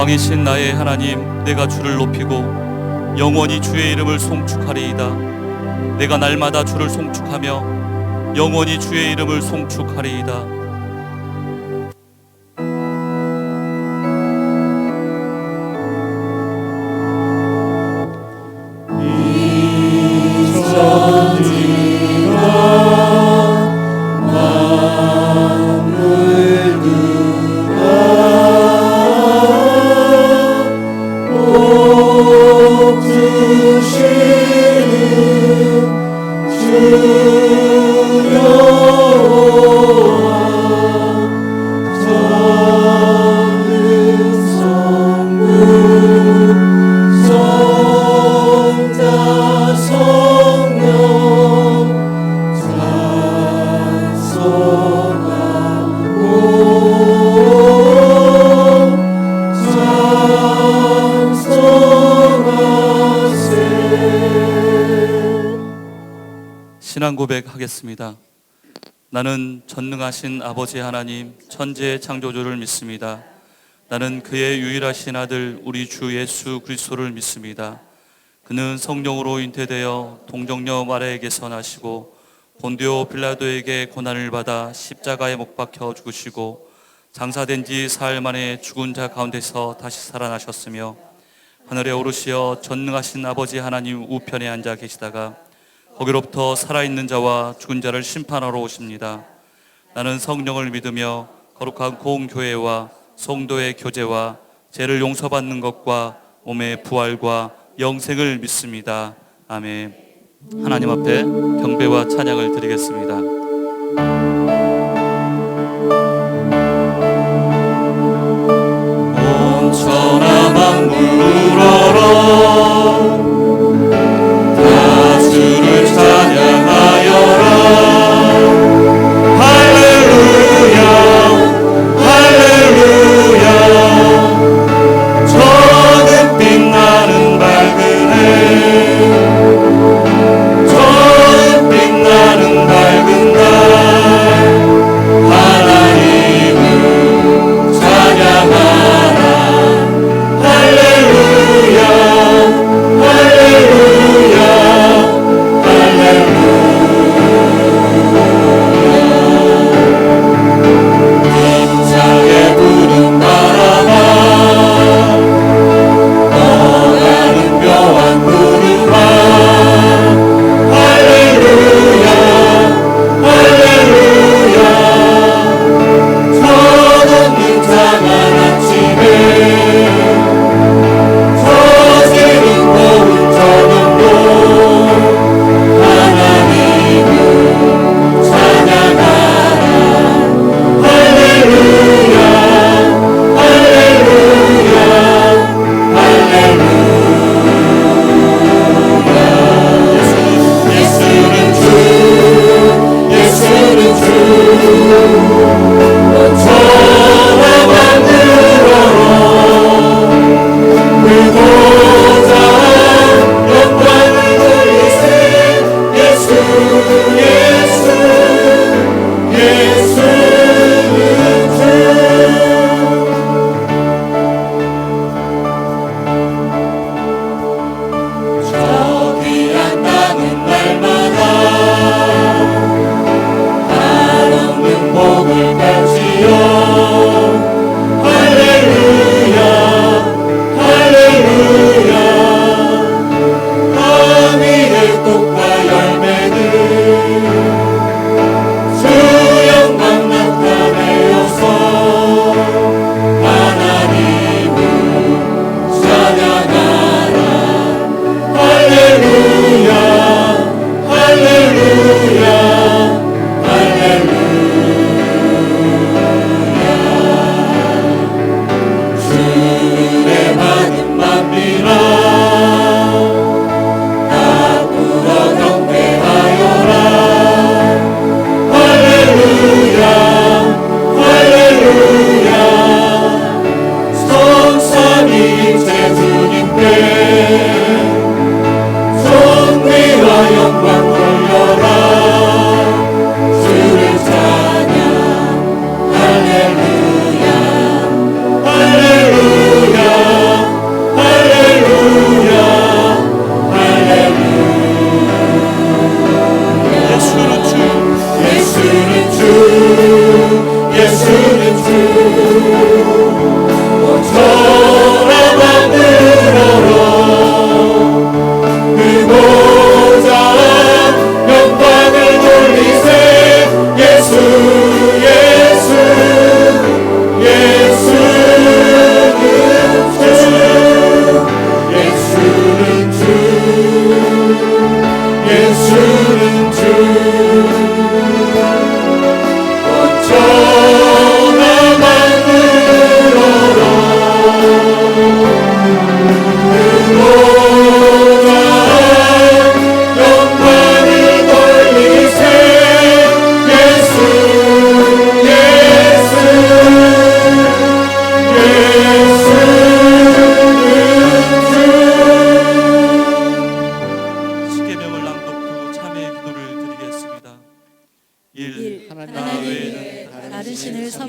왕이신 나의 하나님, 내가 주를 높이고 영원히 주의 이름을 송축하리이다. 내가 날마다 주를 송축하며 영원히 주의 이름을 송축하리이다. 신앙 고백하겠습니다. 나는 전능하신 아버지 하나님, 천지의 창조주를 믿습니다. 나는 그의 유일하신 아들 우리 주 예수 그리스도를 믿습니다. 그는 성령으로 잉태되어 동정녀 마리아에게서 나시고 본디오 빌라도에게 고난을 받아 십자가에 못 박혀 죽으시고 장사된 지 사흘 만에 죽은 자 가운데서 다시 살아나셨으며 하늘에 오르시어 전능하신 아버지 하나님 우편에 앉아 계시다가 거기로부터 살아있는 자와 죽은 자를 심판하러 오십니다. 나는 성령을 믿으며 거룩한 공교회와 성도의 교제와 죄를 용서받는 것과 몸의 부활과 영생을 믿습니다. 아멘. 하나님 앞에 경배와 찬양을 드리겠습니다. 온 천하 만물 울어라, 주를 찬양하여라. 할렐루야 할렐루야. 저는 빛나는 밝은 해, 저는 빛나는 밝은 날, 하나님을 찬양하라. 할렐루야 할렐루야.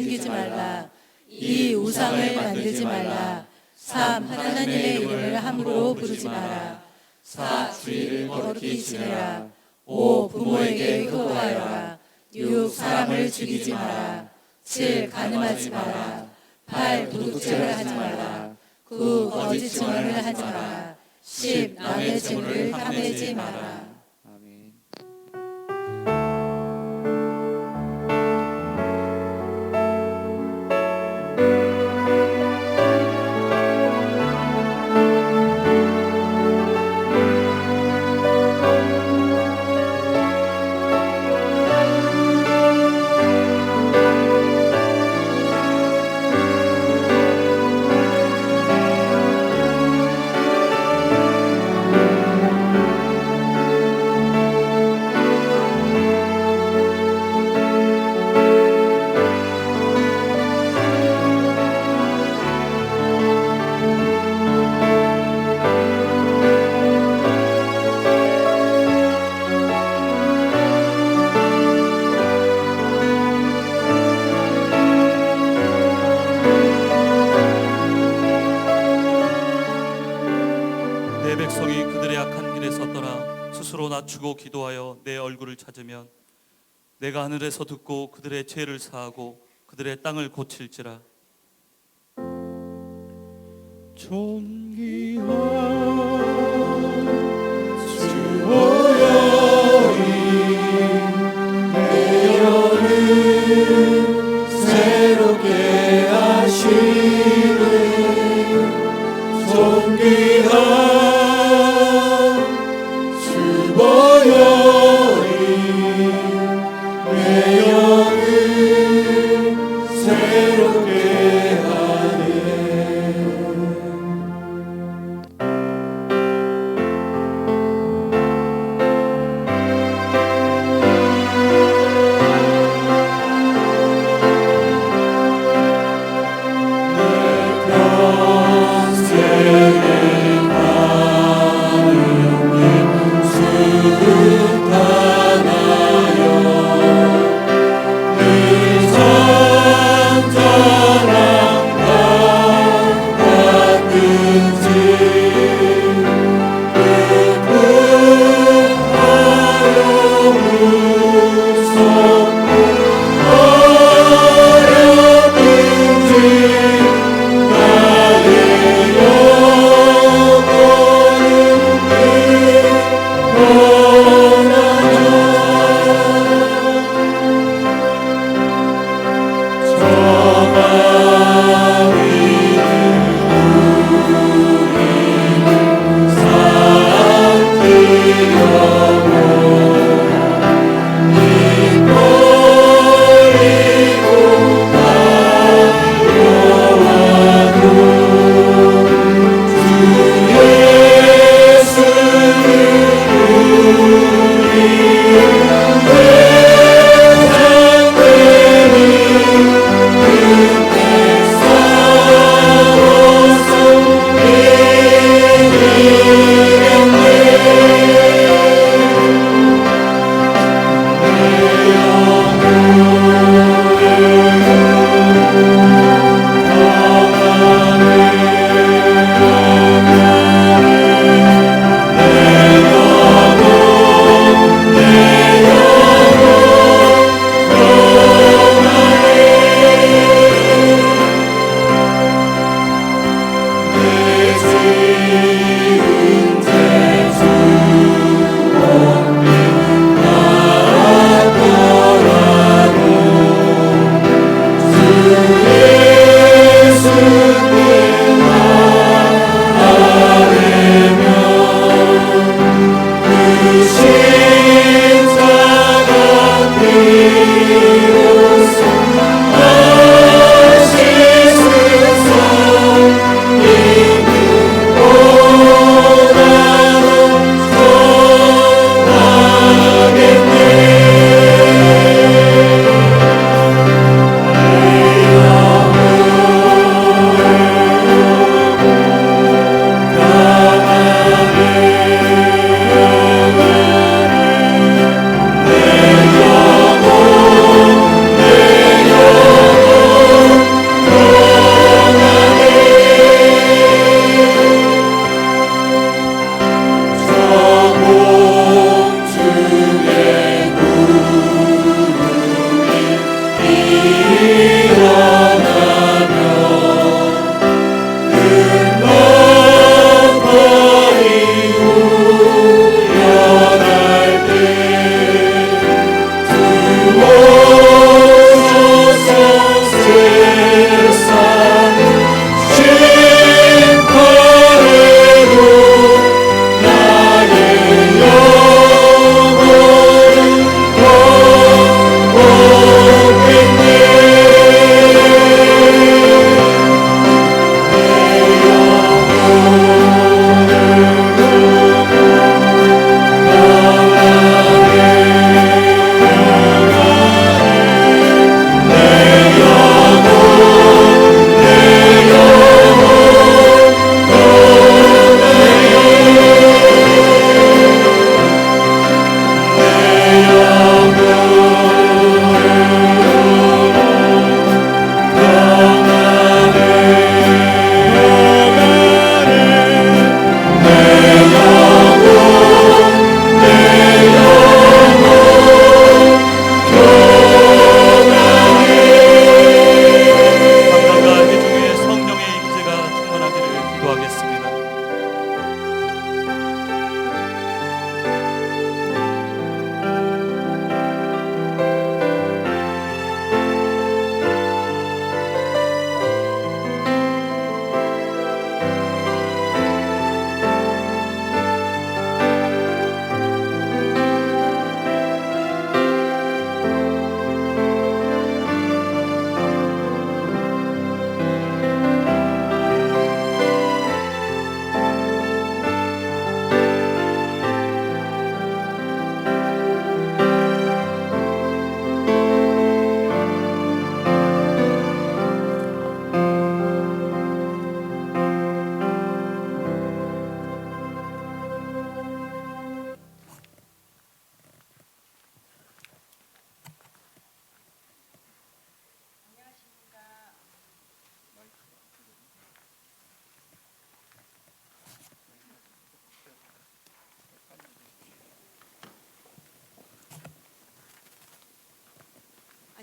섬기지 말라. 2. 우상을 만들지 말라. 3. 하나님의 이름을 함부로 부르지 마라. 4. 주의를 거룩히 지내라. 5. 부모에게 효도하여라. 6. 사람을 죽이지 마라. 7. 간음하지 마라. 8. 도둑질을 하지 마라. 9. 거짓 증언을 하지 마라. 10. 남의 재물을 탐내지 마라. 아멘. 내 백성이 그들의 악한 길에 섰더라. 스스로 낮추고 기도하여 내 얼굴을 찾으면 내가 하늘에서 듣고 그들의 죄를 사하고 그들의 땅을 고칠지라. 존귀한 주보여인 내 영을 새롭게 하시네. 존귀한 주보여인 내 영을 새롭게 하네.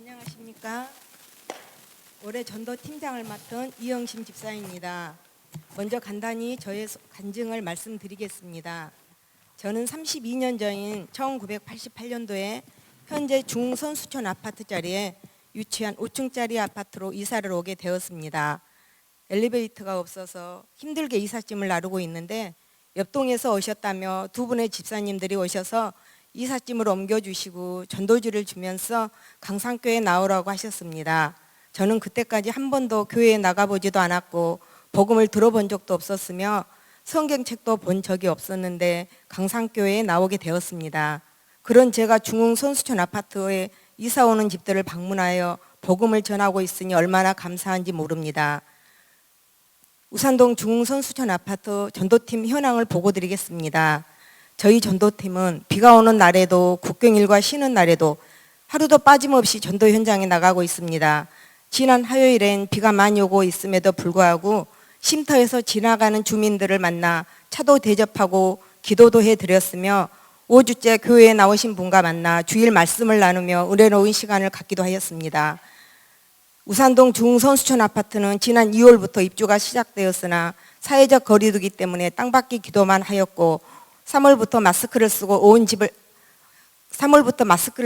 안녕하십니까. 올해 전도팀장을 맡은 이영심 집사입니다. 먼저 간단히 저의 간증을 말씀드리겠습니다. 저는 32년 전인 1988년도에 현재 중선수촌 아파트 자리에 유치한 5층짜리 아파트로 이사를 오게 되었습니다. 엘리베이터가 없어서 힘들게 이삿짐을 나르고 있는데 옆동에서 오셨다며 두 분의 집사님들이 오셔서 이삿짐을 옮겨주시고 전도지를 주면서 강산교회에 나오라고 하셨습니다. 저는 그때까지 한 번도 교회에 나가보지도 않았고 복음을 들어본 적도 없었으며 성경책도 본 적이 없었는데 강산교회에 나오게 되었습니다. 그런 제가 중흥 선수촌 아파트에 이사 오는 집들을 방문하여 복음을 전하고 있으니 얼마나 감사한지 모릅니다. 우산동 중흥 선수촌 아파트 전도팀 현황을 보고 드리겠습니다. 저희 전도팀은 비가 오는 날에도 국경일과 쉬는 날에도 하루도 빠짐없이 전도 현장에 나가고 있습니다. 지난 화요일엔 비가 많이 오고 있음에도 불구하고 쉼터에서 지나가는 주민들을 만나 차도 대접하고 기도도 해드렸으며 5주째 교회에 나오신 분과 만나 주일 말씀을 나누며 은혜로운 시간을 갖기도 하였습니다. 우산동 중흥선수촌 아파트는 지난 2월부터 입주가 시작되었으나 사회적 거리두기 때문에 땅받기 기도만 하였고 3월부터 마스크를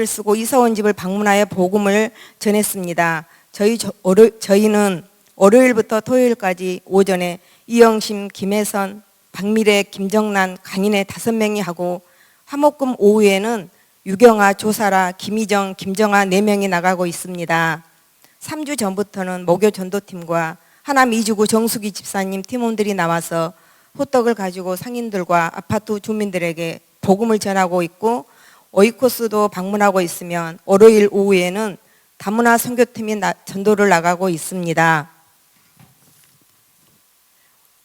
쓰고 이사 온 집을 방문하여 복음을 전했습니다. 저희는 월요일부터 토요일까지 오전에 이영심, 김혜선, 박미래, 김정란, 강인의 5명이 하고 화목금 오후에는 유경아, 조사라, 김희정, 김정아 4명이 나가고 있습니다. 3주 전부터는 목요 전도팀과 하남 2주구 정수기 집사님 팀원들이 나와서 호떡을 가지고 상인들과 아파트 주민들에게 복음을 전하고 있고 오이코스도 방문하고 있으면 월요일 오후에는 다문화 선교팀이 전도를 나가고 있습니다.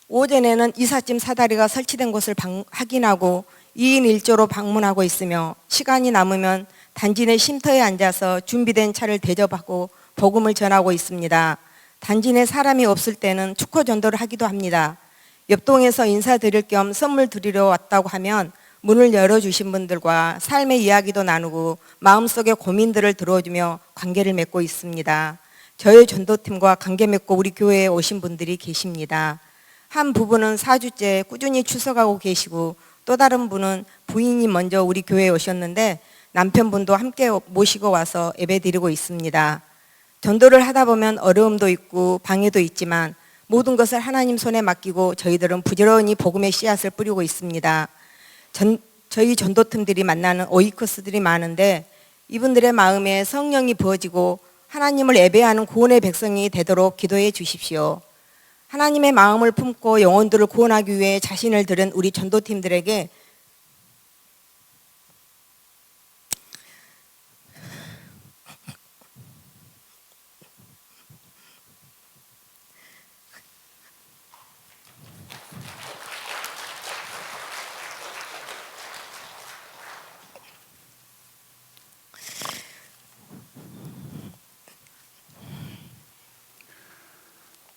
오전에는 이삿짐 사다리가 설치된 곳을 확인하고 2인 1조로 방문하고 있으며 시간이 남으면 단지 내 쉼터에 앉아서 준비된 차를 대접하고 복음을 전하고 있습니다. 단지 내 사람이 없을 때는 축호 전도를 하기도 합니다. 옆동에서 인사드릴 겸 선물 드리러 왔다고 하면 문을 열어주신 분들과 삶의 이야기도 나누고 마음속의 고민들을 들어주며 관계를 맺고 있습니다. 저희 전도팀과 관계 맺고 우리 교회에 오신 분들이 계십니다. 한 부부는 4주째 꾸준히 출석하고 계시고 또 다른 분은 부인이 먼저 우리 교회에 오셨는데 남편분도 함께 모시고 와서 예배드리고 있습니다. 전도를 하다 보면 어려움도 있고 방해도 있지만 모든 것을 하나님 손에 맡기고 저희들은 부지런히 복음의 씨앗을 뿌리고 있습니다. 저희 전도팀들이 만나는 오이코스들이 많은데 이분들의 마음에 성령이 부어지고 하나님을 예배하는 구원의 백성이 되도록 기도해 주십시오. 하나님의 마음을 품고 영혼들을 구원하기 위해 자신을 들은 우리 전도팀들에게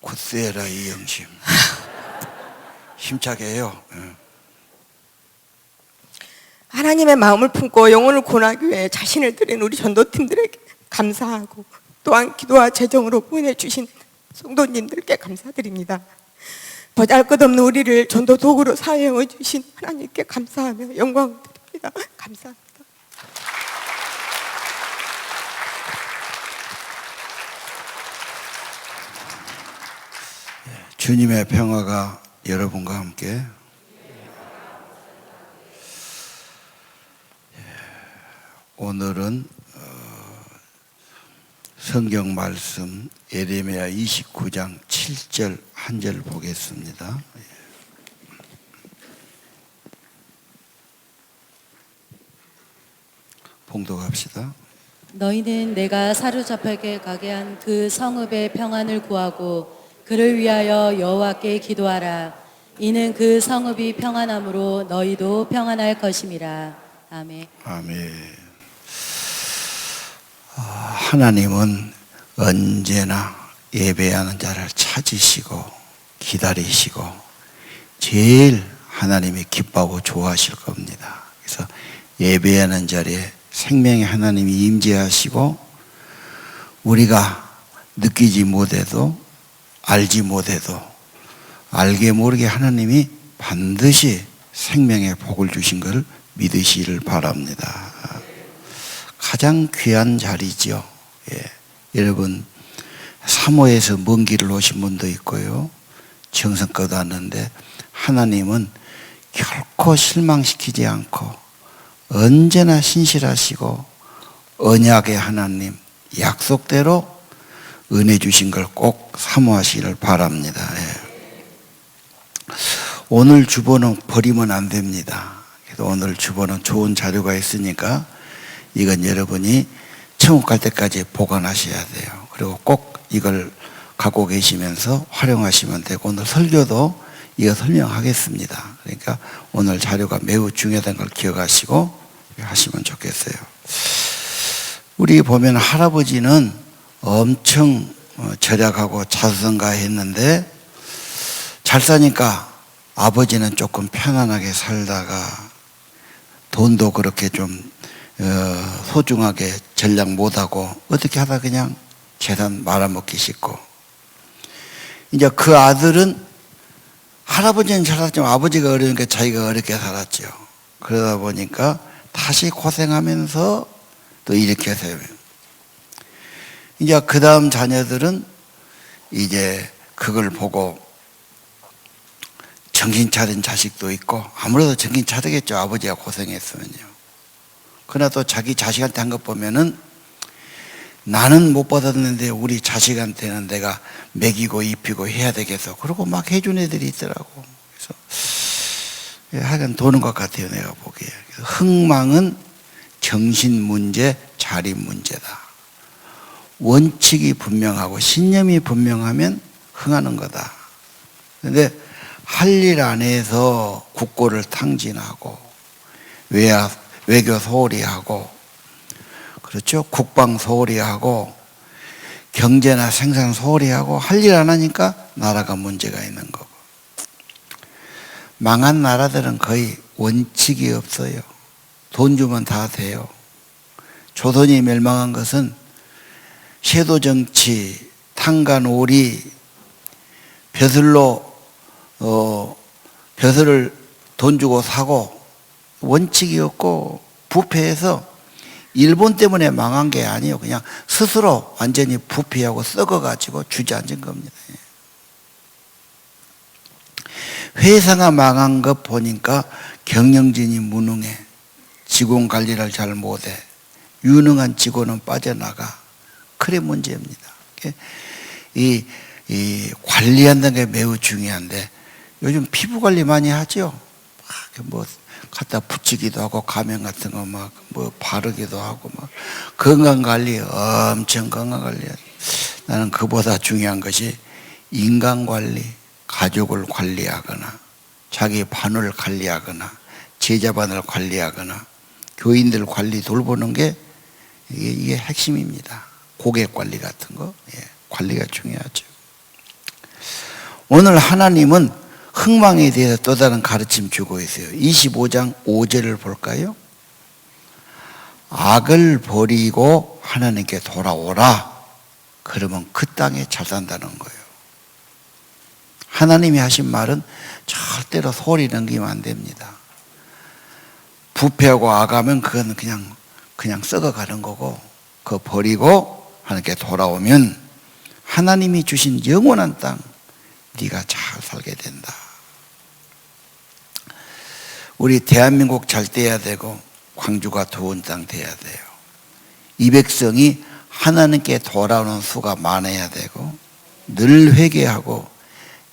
굳세라 이영심. 힘차게 해요. 하나님의 마음을 품고 영혼을 구원하기 위해 자신을 드린 우리 전도팀들에게 감사하고 또한 기도와 재정으로 후원해 주신 성도님들께 감사드립니다. 보잘것없는 우리를 전도 도구로 사용해 주신 하나님께 감사하며 영광을 드립니다. 감사합니다. 주님의 평화가 여러분과 함께. 오늘은 성경 말씀 예레미야 29장 7절 한 절 보겠습니다. 봉독합시다. 너희는 내가 사로잡혀게 가게 한 그 성읍의 평안을 구하고 그를 위하여 여호와께 기도하라. 이는 그 성읍이 평안함으로 너희도 평안할 것임이라. 아멘. 아멘. 하나님은 언제나 예배하는 자를 찾으시고 기다리시고 제일 하나님이 기뻐하고 좋아하실 겁니다. 그래서 예배하는 자리에 생명의 하나님이 임재하시고 우리가 느끼지 못해도 알지 못해도 알게 모르게 하나님이 반드시 생명의 복을 주신 것을 믿으시기를 바랍니다. 가장 귀한 자리죠. 예. 여러분 사모에서 먼 길을 오신 분도 있고요, 정성껏 왔는데 하나님은 결코 실망시키지 않고 언제나 신실하시고 언약의 하나님, 약속대로 은혜 주신 걸 꼭 사모하시기를 바랍니다. 예. 오늘 주보는 버리면 안 됩니다. 그래서 오늘 주보는 좋은 자료가 있으니까 이건 여러분이 천국 갈 때까지 보관하셔야 돼요. 그리고 꼭 이걸 갖고 계시면서 활용하시면 되고, 오늘 설교도 이거 설명하겠습니다. 그러니까 오늘 자료가 매우 중요하다는 걸 기억하시고 하시면 좋겠어요. 우리 보면 할아버지는 엄청 절약하고 자수성가했는데 잘 사니까 아버지는 조금 편안하게 살다가 돈도 그렇게 좀 소중하게 전략 못하고 어떻게 하다 그냥 재산 말아먹기 쉽고, 이제 그 아들은 할아버지는 잘 살았지만 아버지가 어려우니까 자기가 어렵게 살았죠. 그러다 보니까 다시 고생하면서 또 이렇게 해서 이제 그 다음 자녀들은 이제 그걸 보고 정신 차린 자식도 있고, 아무래도 정신 차리겠죠. 아버지가 고생했으면요. 그러나 또 자기 자식한테 한 것 보면은 나는 못 받았는데 우리 자식한테는 내가 먹이고 입히고 해야 되겠어. 그러고 막 해준 애들이 있더라고. 그래서 하여간 도는 것 같아요, 내가 보기에. 흥망은 정신 문제, 자리 문제다. 원칙이 분명하고 신념이 분명하면 흥하는 거다. 그런데 할 일 안에서 국고를 탕진하고 외교 소홀히 하고, 그렇죠? 국방 소홀히 하고 경제나 생산 소홀히 하고 할 일 안 하니까 나라가 문제가 있는 거고, 망한 나라들은 거의 원칙이 없어요. 돈 주면 다 돼요. 조선이 멸망한 것은 섀도 정치, 탕간오리, 벼슬을 돈 주고 사고 원칙이 없고 부패해서 일본 때문에 망한 게 아니에요. 그냥 스스로 완전히 부패하고 썩어가지고 주저앉은 겁니다. 회사가 망한 것 보니까 경영진이 무능해, 직원 관리를 잘 못해, 유능한 직원은 빠져나가. 그래 문제입니다. 이 관리한다는 게 매우 중요한데 요즘 피부 관리 많이 하죠. 뭐 갖다 붙이기도 하고 가면 같은 거 막 뭐 바르기도 하고 막 건강 관리 엄청 건강 관리. 나는 그보다 중요한 것이 인간 관리, 가족을 관리하거나 자기 반을 관리하거나 제자반을 관리하거나 교인들 관리 돌보는 게 이게 핵심입니다. 고객 관리 같은 거, 관리가 중요하죠. 오늘 하나님은 흥망에 대해서 또 다른 가르침 주고 있어요. 25장 5절을 볼까요? 악을 버리고 하나님께 돌아오라. 그러면 그 땅에 잘 산다는 거예요. 하나님이 하신 말은 절대로 소홀히 넘기면 안 됩니다. 부패하고 악하면 그건 그냥 썩어가는 거고, 그거 버리고 하나님께 돌아오면 하나님이 주신 영원한 땅 네가 잘 살게 된다. 우리 대한민국 잘 돼야 되고 광주가 좋은 땅 돼야 돼요. 이 백성이 하나님께 돌아오는 수가 많아야 되고 늘 회개하고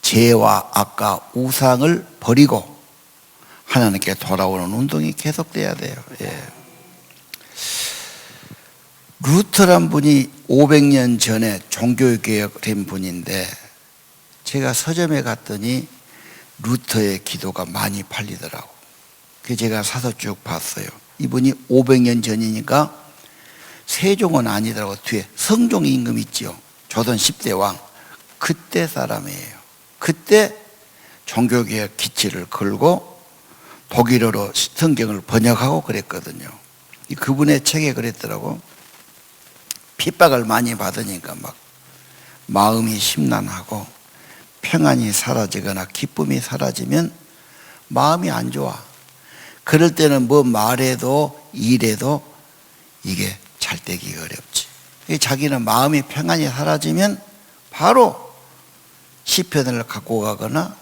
죄와 악과 우상을 버리고 하나님께 돌아오는 운동이 계속돼야 돼요. 루터란 분이 500년 전에 종교개혁을 한 분인데 제가 서점에 갔더니 루터의 기도가 많이 팔리더라고. 그래서 제가 사서 쭉 봤어요. 이분이 500년 전이니까 세종은 아니더라고. 뒤에 성종 임금 있죠. 조선 10대 왕. 그때 사람이에요. 그때 종교개혁 기치를 걸고 독일어로 성경을 번역하고 그랬거든요. 그분의 책에 그랬더라고. 핍박을 많이 받으니까 막 마음이 심란하고 평안이 사라지거나 기쁨이 사라지면 마음이 안 좋아. 그럴 때는 뭐 말해도 일해도 이게 잘 되기가 어렵지. 자기는 마음이 평안이 사라지면 바로 시편을 갖고 가거나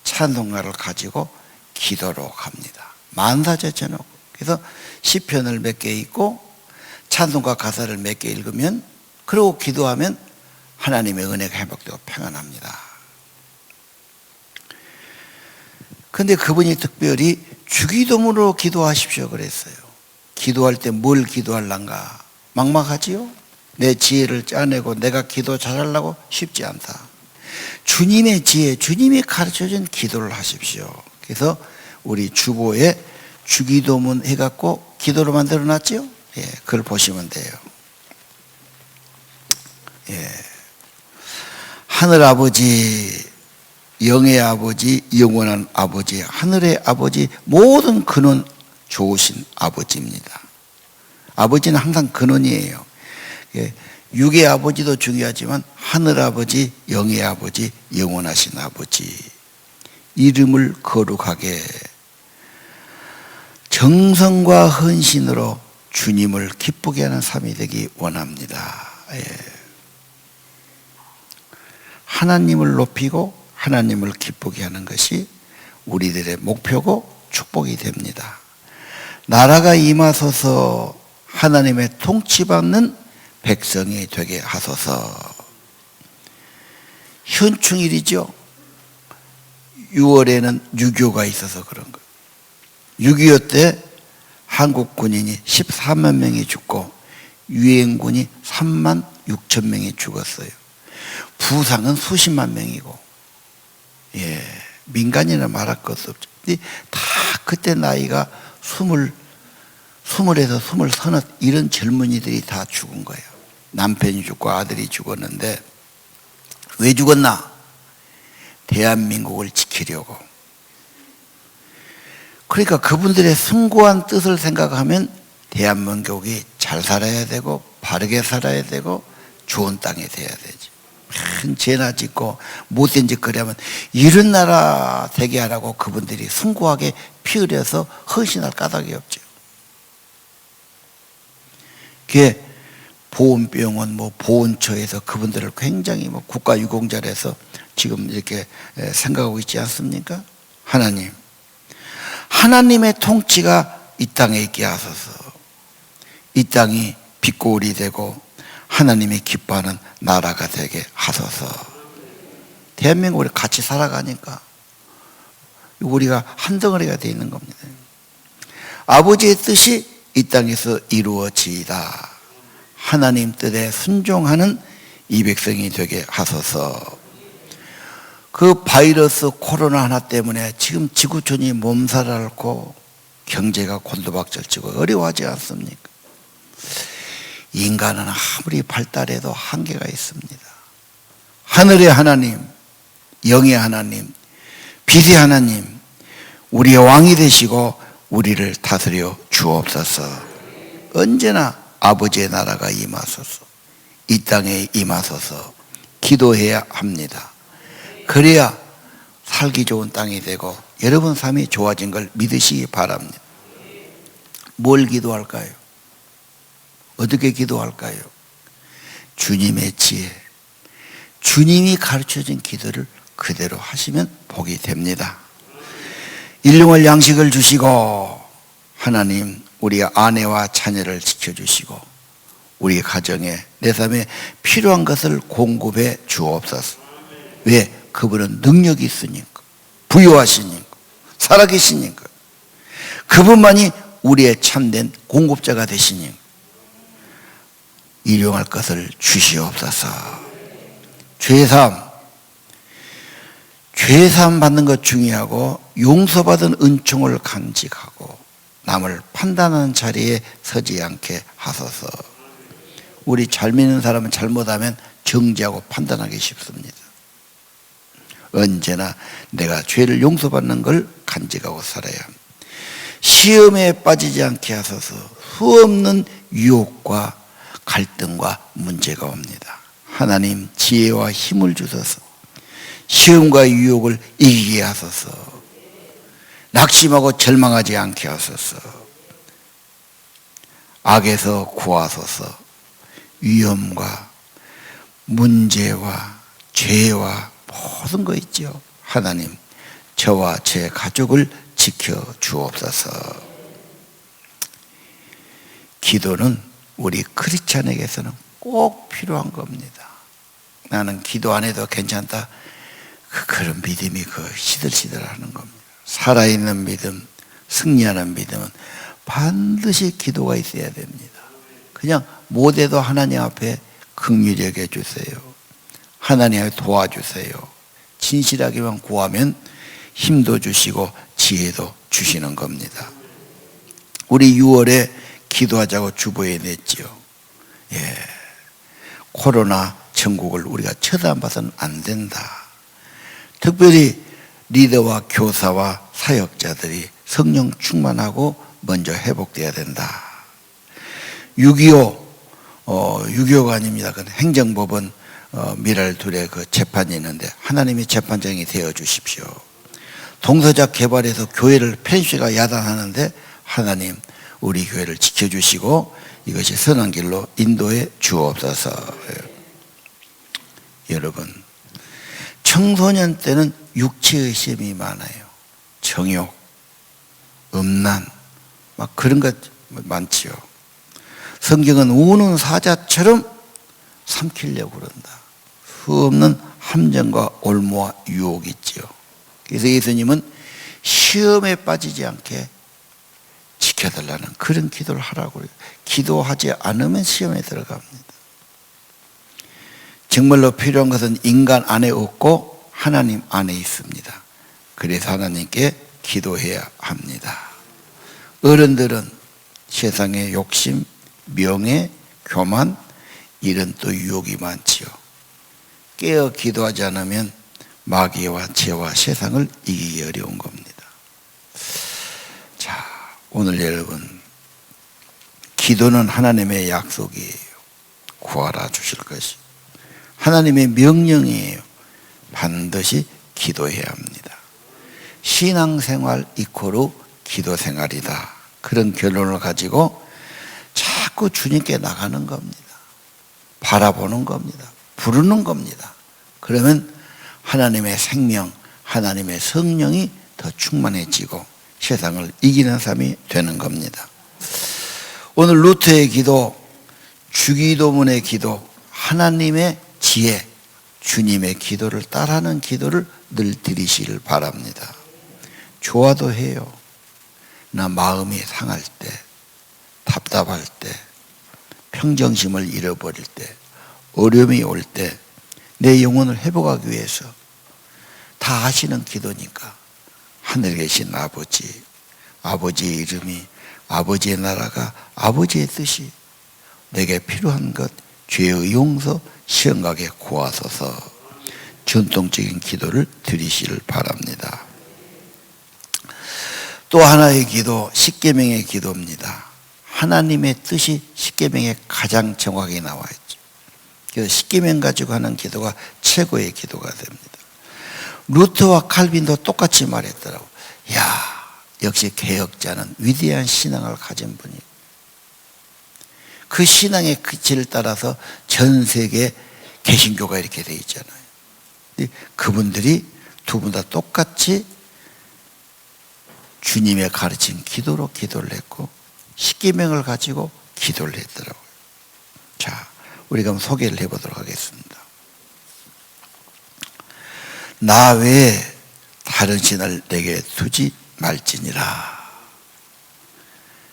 찬송가를 가지고 기도로 갑니다. 만사 제쳐놓고. 그래서 시편을 몇 개 읽고 찬송가 가사를 몇 개 읽으면, 그리고 기도하면 하나님의 은혜가 회복되고 평안합니다. 근데 그분이 특별히 주기도문으로 기도하십시오 그랬어요. 기도할 때 뭘 기도할란가? 막막하지요? 내 지혜를 짜내고 내가 기도 잘하려고 쉽지 않다. 주님의 지혜, 주님이 가르쳐준 기도를 하십시오. 그래서 우리 주보에 주기도문 해갖고 기도로 만들어놨죠? 예, 그걸 보시면 돼요. 예. 하늘 아버지, 영의 아버지, 영원한 아버지, 하늘의 아버지, 모든 근원 좋으신 아버지입니다. 아버지는 항상 근원이에요. 육의 아버지도 중요하지만 하늘 아버지, 영의 아버지, 영원하신 아버지, 이름을 거룩하게 정성과 헌신으로 주님을 기쁘게 하는 삶이 되기 원합니다. 예. 하나님을 높이고 하나님을 기쁘게 하는 것이 우리들의 목표고 축복이 됩니다. 나라가 임하소서, 하나님의 통치받는 백성이 되게 하소서. 현충일이죠. 6월에는 6.25가 있어서 그런 거예요. 6.25 때 한국 군인이 14만 명이 죽고 유엔군이 3만 6천 명이 죽었어요. 부상은 수십만 명이고, 예, 민간인은 말할 것도 없죠. 근데 다 그때 나이가 20에서 20, 이런 젊은이들이 다 죽은 거예요. 남편이 죽고 아들이 죽었는데 왜 죽었나? 대한민국을 지키려고. 그러니까 그분들의 숭고한 뜻을 생각하면 대한민국이 잘 살아야 되고 바르게 살아야 되고 좋은 땅이 돼야 되지. 큰 죄나 짓고 못된 짓거리 하면 이런 나라 되게 하라고 그분들이 숭고하게 피 흘려서 헌신할 까닭이 없죠. 그게 보훈병원, 보훈처에서 그분들을 굉장히 국가유공자로 해서 지금 이렇게 생각하고 있지 않습니까? 하나님의 통치가 이 땅에 있게 하소서. 이 땅이 빛고울이 되고 하나님이 기뻐하는 나라가 되게 하소서. 대한민국이 같이 살아가니까 우리가 한 덩어리가 되어 있는 겁니다. 아버지의 뜻이 이 땅에서 이루어지이다. 하나님 뜻에 순종하는 이 백성이 되게 하소서. 그 바이러스 코로나 하나 때문에 지금 지구촌이 몸살 앓고 경제가 곤두박질치고 어려워하지 않습니까? 인간은 아무리 발달해도 한계가 있습니다. 하늘의 하나님, 영의 하나님, 빛의 하나님, 우리의 왕이 되시고 우리를 다스려 주옵소서. 언제나 아버지의 나라가 임하소서. 이 땅에 임하소서. 기도해야 합니다. 그래야 살기 좋은 땅이 되고 여러분 삶이 좋아진 걸 믿으시기 바랍니다. 뭘 기도할까요? 어떻게 기도할까요? 주님의 지혜, 주님이 가르쳐준 기도를 그대로 하시면 복이 됩니다. 일용할 양식을 주시고 하나님 우리 아내와 자녀를 지켜주시고 우리 가정에 내 삶에 필요한 것을 공급해 주옵소서. 왜? 그분은 능력이 있으니까, 부유하시니까, 살아계시니까, 그분만이 우리의 참된 공급자가 되시니까 일용할 것을 주시옵소서. 죄사함 받는 것 중요하고 용서받은 은총을 간직하고 남을 판단하는 자리에 서지 않게 하소서. 우리 잘 믿는 사람은 잘못하면 정죄하고 판단하기 쉽습니다. 언제나 내가 죄를 용서받는 걸 간직하고 살아야 합니다. 시험에 빠지지 않게 하소서. 수없는 유혹과 갈등과 문제가 옵니다. 하나님 지혜와 힘을 주소서. 시험과 유혹을 이기게 하소서. 낙심하고 절망하지 않게 하소서. 악에서 구하소서. 위험과 문제와 죄와 모든 거 있죠. 하나님 저와 제 가족을 지켜 주옵소서. 기도는 우리 크리스찬에게서는 꼭 필요한 겁니다. 나는 기도 안 해도 괜찮다. 그런 믿음이 시들시들하는 겁니다. 살아있는 믿음, 승리하는 믿음은 반드시 기도가 있어야 됩니다. 그냥 못해도 하나님 앞에 긍휼히 여겨 주세요. 하나님 앞에 도와주세요. 진실하게만 구하면 힘도 주시고 지혜도 주시는 겁니다. 우리 6월에 기도하자고 주보에 냈지요. 코로나 전국을 우리가 쳐다봐서는 안 된다. 특별히 리더와 교사와 사역자들이 성령 충만하고 먼저 회복돼야 된다. 6.25가 아닙니다. 그 행정법원 미랄둘의 그 재판이 있는데 하나님이 재판장이 되어 주십시오. 동서작 개발에서 교회를 펜시가 야단하는데 하나님 우리 교회를 지켜주시고 이것이 선한 길로 인도해 주옵소서. 여러분, 청소년 때는 육체의 시험이 많아요. 정욕, 음란, 막 그런 것 많지요. 성경은 우는 사자처럼 삼키려고 그런다. 수없는 함정과 올무와 유혹이 있지요. 그래서 예수님은 시험에 빠지지 않게 지켜달라는 그런 기도를 하라고 해요. 기도하지 않으면 시험에 들어갑니다. 정말로 필요한 것은 인간 안에 없고 하나님 안에 있습니다. 그래서 하나님께 기도해야 합니다. 어른들은 세상의 욕심, 명예, 교만 이런 또 유혹이 많지요. 깨어 기도하지 않으면 마귀와 죄와 세상을 이기기 어려운 겁니다. 자, 오늘 여러분, 기도는 하나님의 약속이에요. 구하라 주실 것이 하나님의 명령이에요. 반드시 기도해야 합니다. 신앙생활 이코르 기도생활이다. 그런 결론을 가지고 자꾸 주님께 나가는 겁니다. 바라보는 겁니다. 부르는 겁니다. 그러면 하나님의 생명, 하나님의 성령이 더 충만해지고 세상을 이기는 삶이 되는 겁니다. 오늘 루터의 기도, 주기도문의 기도, 하나님의 지혜, 주님의 기도를 따라하는 기도를 늘 드리시길 바랍니다. 좋아도 해요. 나 마음이 상할 때, 답답할 때, 평정심을 잃어버릴 때, 어려움이 올 때 내 영혼을 회복하기 위해서 다 하시는 기도니까 하늘에 계신 아버지, 아버지의 이름이, 아버지의 나라가, 아버지의 뜻이 내게 필요한 것, 죄의 용서 시험하게 구하소서. 전통적인 기도를 드리시길 바랍니다. 또 하나의 기도, 십계명의 기도입니다. 하나님의 뜻이 십계명에 가장 정확하게 나와 있죠. 그래서 십계명 가지고 하는 기도가 최고의 기도가 됩니다. 루터와 칼빈도 똑같이 말했더라고. 야, 역시 개혁자는 위대한 신앙을 가진 분이. 그 신앙의 기치를 따라서 전 세계 개신교가 이렇게 돼 있잖아요. 그분들이 두 분 다 똑같이 주님의 가르친 기도로 기도를 했고 십계명을 가지고 기도를 했더라고요. 자, 우리가 한번 소개를 해보도록 하겠습니다. 나 외에 다른 신을 내게 두지 말지니라.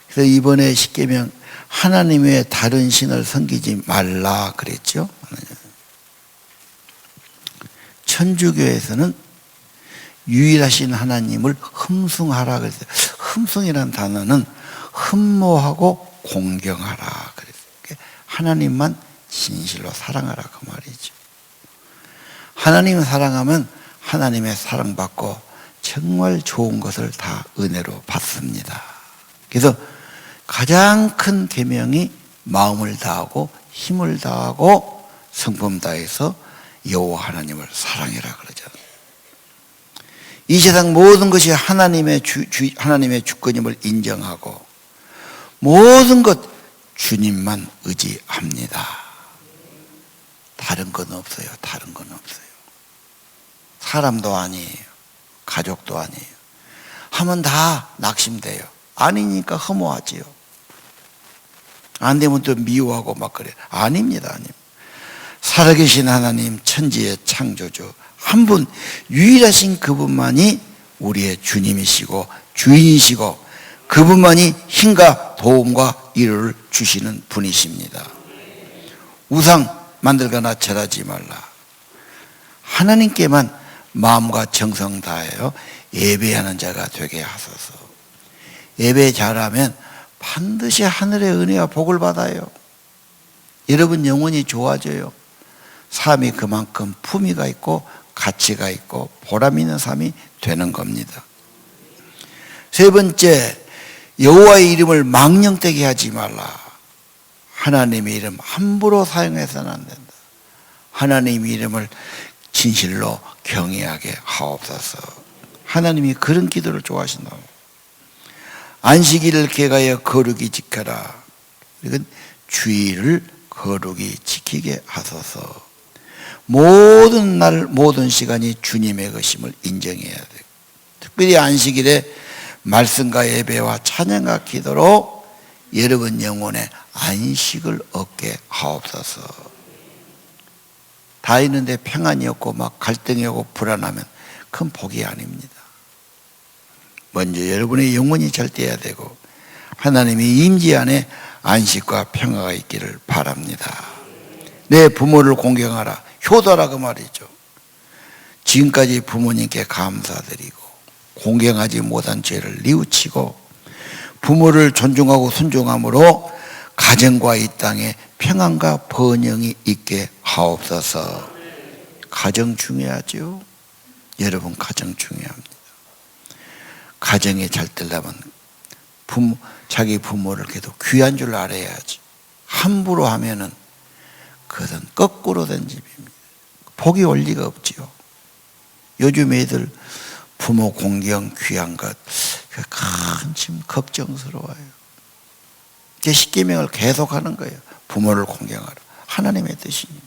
그래서 이번에 십계명 하나님 외에 다른 신을 섬기지 말라 그랬죠. 천주교에서는 유일하신 하나님을 흠숭하라 그랬어요. 흠숭이라는 단어는 흠모하고 공경하라 그랬어요. 하나님만 진실로 사랑하라 그 말이죠. 하나님을 사랑하면 하나님의 사랑받고 정말 좋은 것을 다 은혜로 받습니다. 그래서 가장 큰 계명이 마음을 다하고 힘을 다하고 성품 다해서 여호와 하나님을 사랑해라 그러잖아요. 이 세상 모든 것이 하나님의 주권임을 인정하고 모든 것 주님만 의지합니다. 다른 건 없어요. 다른 건 없어요. 사람도 아니에요. 가족도 아니에요. 하면 다 낙심돼요. 아니니까 허무하지요. 안 되면 또 미워하고 막 그래. 아닙니다. 아닙니다. 살아계신 하나님, 천지의 창조주, 한 분 유일하신 그분만이 우리의 주님이시고 주인이시고 그분만이 힘과 도움과 위로를 주시는 분이십니다. 우상 만들거나 절하지 말라. 하나님께만 마음과 정성 다하여 예배하는 자가 되게 하소서. 예배 잘하면 반드시 하늘의 은혜와 복을 받아요. 여러분 영혼이 좋아져요. 삶이 그만큼 품위가 있고 가치가 있고 보람 있는 삶이 되는 겁니다. 세 번째, 여호와의 이름을 망령되게 하지 말라. 하나님의 이름 함부로 사용해서는 안 된다. 하나님의 이름을 진실로 경외하게 하옵소서. 하나님이 그런 기도를 좋아하신다. 안식일을 개가여 거룩히 지켜라. 이건 주의를 거룩히 지키게 하소서. 모든 날 모든 시간이 주님의 것임을 인정해야 돼요. 특별히 안식일에 말씀과 예배와 찬양과 기도로 여러분 영혼에 안식을 얻게 하옵소서. 다 있는데 평안이 없고 막 갈등이 오고 불안하면 큰 복이 아닙니다. 먼저 여러분의 영혼이 잘 돼야 되고 하나님의 임재 안에 안식과 평화가 있기를 바랍니다. 내 부모를 공경하라. 효도라 그 말이죠. 지금까지 부모님께 감사드리고 공경하지 못한 죄를 뉘우치고 부모를 존중하고 순종함으로 가정과 이 땅에 평안과 번영이 있게 하옵소서. 가정 중요하죠. 여러분 가정 중요합니다. 가정이 잘 되려면 자기 부모를 그래도 귀한 줄 알아야지. 함부로 하면은 그것은 거꾸로 된 집입니다. 복이 올 리가 없지요. 요즘 애들 부모 공경 귀한 것 참 걱정스러워요. 이게 십계명을 계속하는 거예요. 부모를 공경하라. 하나님의 뜻이니까.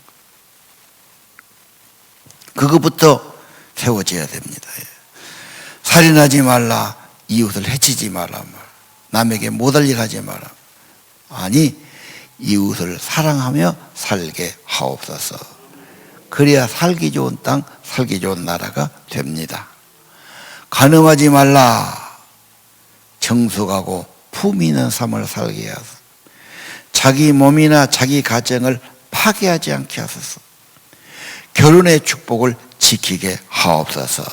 그것부터 세워져야 됩니다. 살인하지 말라. 이웃을 해치지 말라. 남에게 못할 일 하지 마라. 아니 이웃을 사랑하며 살게 하옵소서. 그래야 살기 좋은 땅, 살기 좋은 나라가 됩니다. 간음하지 말라. 정숙하고 품위 있는 삶을 살게 하소서. 자기 몸이나 자기 가정을 파괴하지 않게 하소서. 결혼의 축복을 지키게 하옵소서.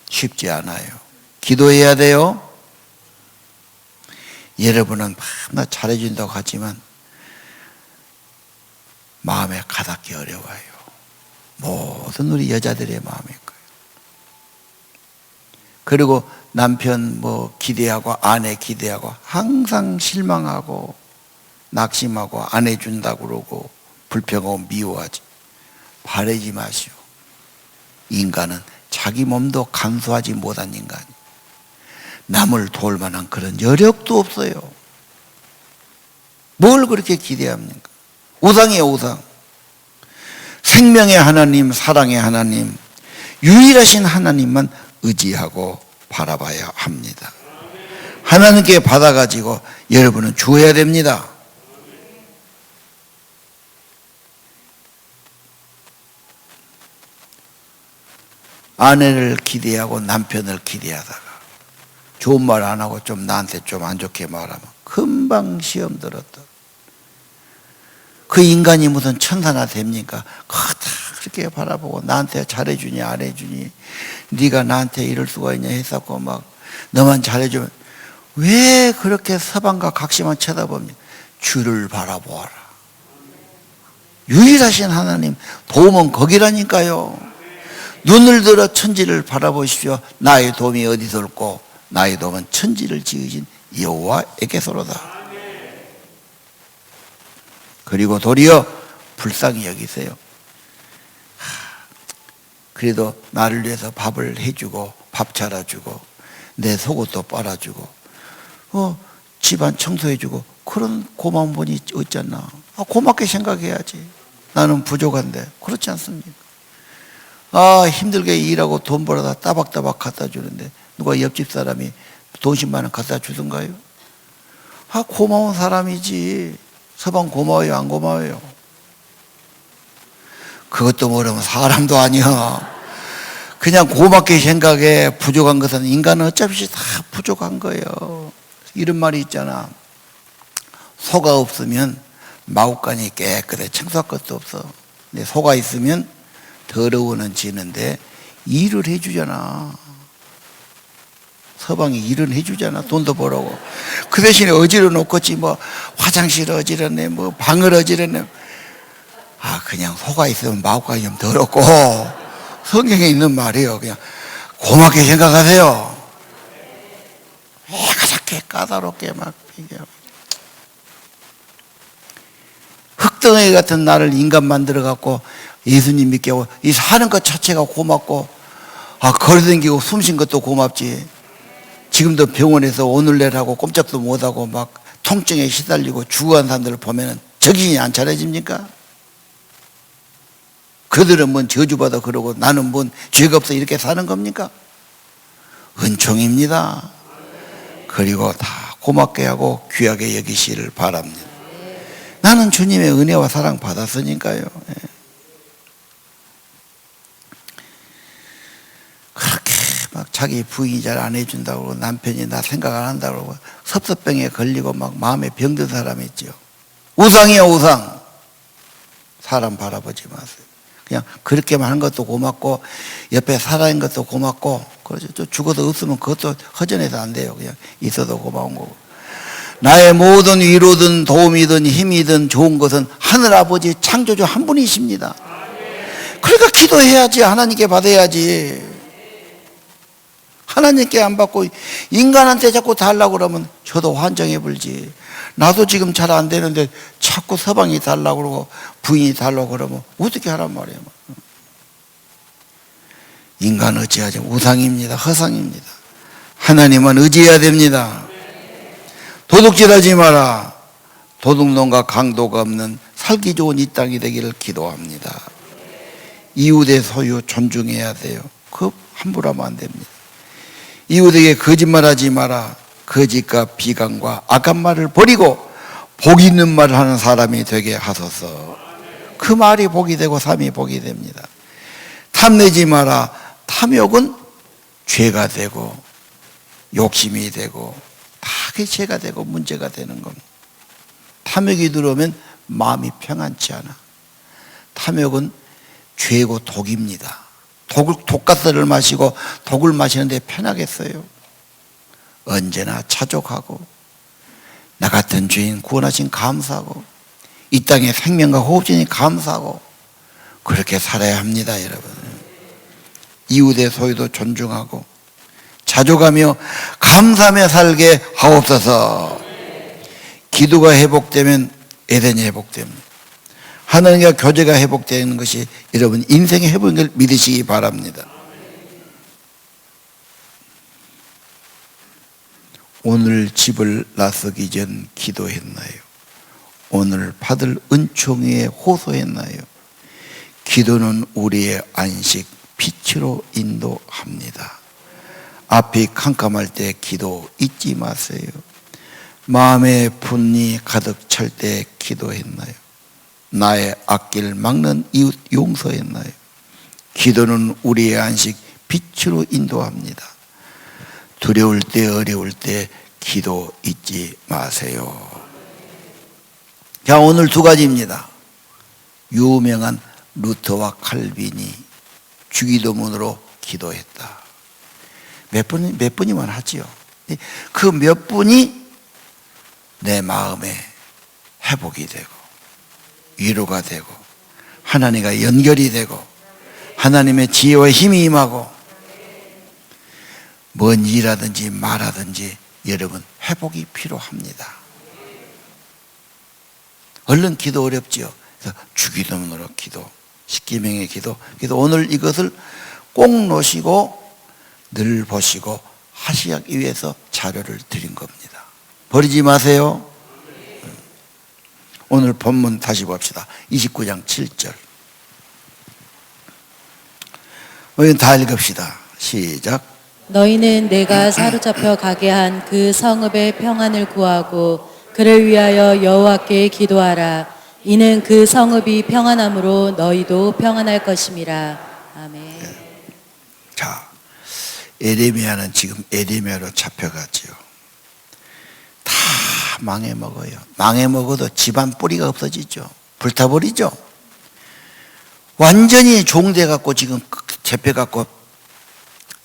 쉽지 않아요. 기도해야 돼요. 여러분은 나 잘해준다고 하지만 마음에 가닿기 어려워요. 모든 우리 여자들의 마음일 거예요. 그리고 남편 기대하고 아내 기대하고 항상 실망하고 낙심하고 안 해준다고 그러고 불평하고 미워하지. 바라지 마시오. 인간은 자기 몸도 감수하지 못한 인간이 남을 도울 만한 그런 여력도 없어요. 뭘 그렇게 기대합니까? 우상이에요, 우상. 생명의 하나님, 사랑의 하나님, 유일하신 하나님만 의지하고 바라봐야 합니다. 하나님께 받아가지고 여러분은 주어야 됩니다. 아내를 기대하고 남편을 기대하다가 좋은 말 안 하고 좀 나한테 좀 안 좋게 말하면 금방 시험 들었다. 그 인간이 무슨 천사나 됩니까? 그렇게 바라보고 나한테 잘해주니 안 해주니 네가 나한테 이럴 수가 있냐 했었고 막 너만 잘해주면 왜 그렇게 서방과 각시만 쳐다봅니까? 주를 바라보아라. 유일하신 하나님 도움은 거기라니까요. 눈을 들어 천지를 바라보십시오. 나의 도움이 어디서 올고 나의 도움은 천지를 지으신 여호와에게서로다. 그리고 도리어 불쌍히 여기세요. 그래도 나를 위해서 밥을 해주고 밥 차려주고 내 속옷도 빨아주고 집안 청소해주고 그런 고마운 분이 어쩌나. 고맙게 생각해야지. 나는 부족한데. 그렇지 않습니까? 힘들게 일하고 돈 벌어다 따박따박 갖다 주는데 누가 옆집 사람이 돈 10만 원 갖다 주던가요? 고마운 사람이지. 서방 고마워요, 안 고마워요? 그것도 모르면 사람도 아니야. 그냥 고맙게 생각해. 부족한 것은 인간은 어차피 다 부족한 거예요. 이런 말이 있잖아. 소가 없으면 마구간이 깨끗해. 청소할 것도 없어. 근데 소가 있으면 더러워는 지는데 일을 해주잖아. 서방이 일은 해주잖아. 돈도 벌어고. 그 대신에 어지러 놓겠지. 뭐 화장실 어지럽네, 뭐 방을 어지럽네. 그냥 소가 있으면 마구간이 좀 더럽고. 성경에 있는 말이에요. 그냥 고맙게 생각하세요. 그렇게 까다롭게 막 비교. 흙덩이 같은 나를 인간 만들어 갖고 예수님 믿게 하고 이 사는 것 자체가 고맙고 걸어다니고 숨쉰 것도 고맙지. 지금도 병원에서 오늘 내일 하고 꼼짝도 못하고 막 통증에 시달리고 죽어간 사람들을 보면 정신이 안 차려집니까? 그들은 뭔 저주받아 그러고 나는 뭔 죄가 없어 이렇게 사는 겁니까? 은총입니다. 그리고 다 고맙게 하고 귀하게 여기시를 바랍니다. 나는 주님의 은혜와 사랑 받았으니까요. 그렇게 막 자기 부인이 잘 안 해준다고 남편이 나 생각 안 한다고 섭섭병에 걸리고 막 마음에 병든 사람이 있죠. 우상이야 우상. 사람 바라보지 마세요. 그냥 그렇게만 하는 것도 고맙고 옆에 살아있는 것도 고맙고 그렇죠. 죽어도 없으면 그것도 허전해서 안 돼요. 그냥 있어도 고마운 거고. 나의 모든 위로든 도움이든 힘이든 좋은 것은 하늘아버지 창조주 한 분이십니다. 그러니까 기도해야지. 하나님께 받아야지. 하나님께 안 받고 인간한테 자꾸 달라고 그러면 저도 환장해 불지. 나도 지금 잘 안 되는데 자꾸 서방이 달라고 그러고 부인이 달라고 그러면 어떻게 하란 말이에요. 인간 의지하지. 우상입니다. 허상입니다. 하나님은 의지해야 됩니다. 도둑질하지 마라. 도둑놈과 강도가 없는 살기 좋은 이 땅이 되기를 기도합니다. 이웃의 소유 존중해야 돼요. 그거 함부로 하면 안 됩니다. 이웃에게 거짓말하지 마라. 거짓과 비강과 악한 말을 버리고 복 있는 말을 하는 사람이 되게 하소서. 그 말이 복이 되고 삶이 복이 됩니다. 탐내지 마라. 탐욕은 죄가 되고 욕심이 되고 다 그게 죄가 되고 문제가 되는 겁니다. 탐욕이 들어오면 마음이 평안치 않아. 탐욕은 죄고 독입니다. 독가스를 마시고 독을 마시는데 편하겠어요? 언제나 차족하고 나 같은 죄인 구원하신 감사하고 이 땅에 생명과 호흡진이 감사하고 그렇게 살아야 합니다. 여러분, 이웃의 소유도 존중하고 자족하며 감사하며 살게 하옵소서. 기도가 회복되면 에덴이 회복됩니다. 하나님과 교제가 회복되는 것이 여러분 인생의 회복인 걸 믿으시기 바랍니다. 오늘 집을 나서기 전 기도했나요? 오늘 받을 은총에 호소했나요? 기도는 우리의 안식, 빛으로 인도합니다. 앞이 캄캄할 때 기도 잊지 마세요. 마음에 분이 가득 찰 때 기도했나요? 나의 앞길 막는 이웃 용서했나요? 기도는 우리의 안식, 빛으로 인도합니다. 두려울 때 어려울 때 기도 잊지 마세요. 자, 오늘 두 가지입니다. 유명한 루터와 칼빈이 주기도문으로 기도했다. 몇 분이면 하지요. 그 몇 분이 내 마음에 회복이 되고 위로가 되고 하나님과 연결이 되고 하나님의 지혜와 힘이 임하고 뭔 일하든지 말하든지 여러분 회복이 필요합니다. 얼른 기도 어렵지요. 그래서 주기도문으로 기도, 십기명의 기도. 그래서 오늘 이것을 꼭 놓으시고 늘 보시고 하시기 위해서 자료를 드린 겁니다. 버리지 마세요. 오늘 본문 다시 봅시다. 29장 7절. 우리 다 읽읍시다. 시작. 너희는 내가 사로잡혀 가게 한 그 성읍의 평안을 구하고 그를 위하여 여호와께 기도하라. 이는 그 성읍이 평안함으로 너희도 평안할 것임이라. 아멘. 자, 에레미야는 지금 에레미야로 잡혀갔지요. 다 망해먹어요. 망해먹어도 집안 뿌리가 없어지죠. 불타버리죠. 완전히 종돼갖고 지금 잡혀갖고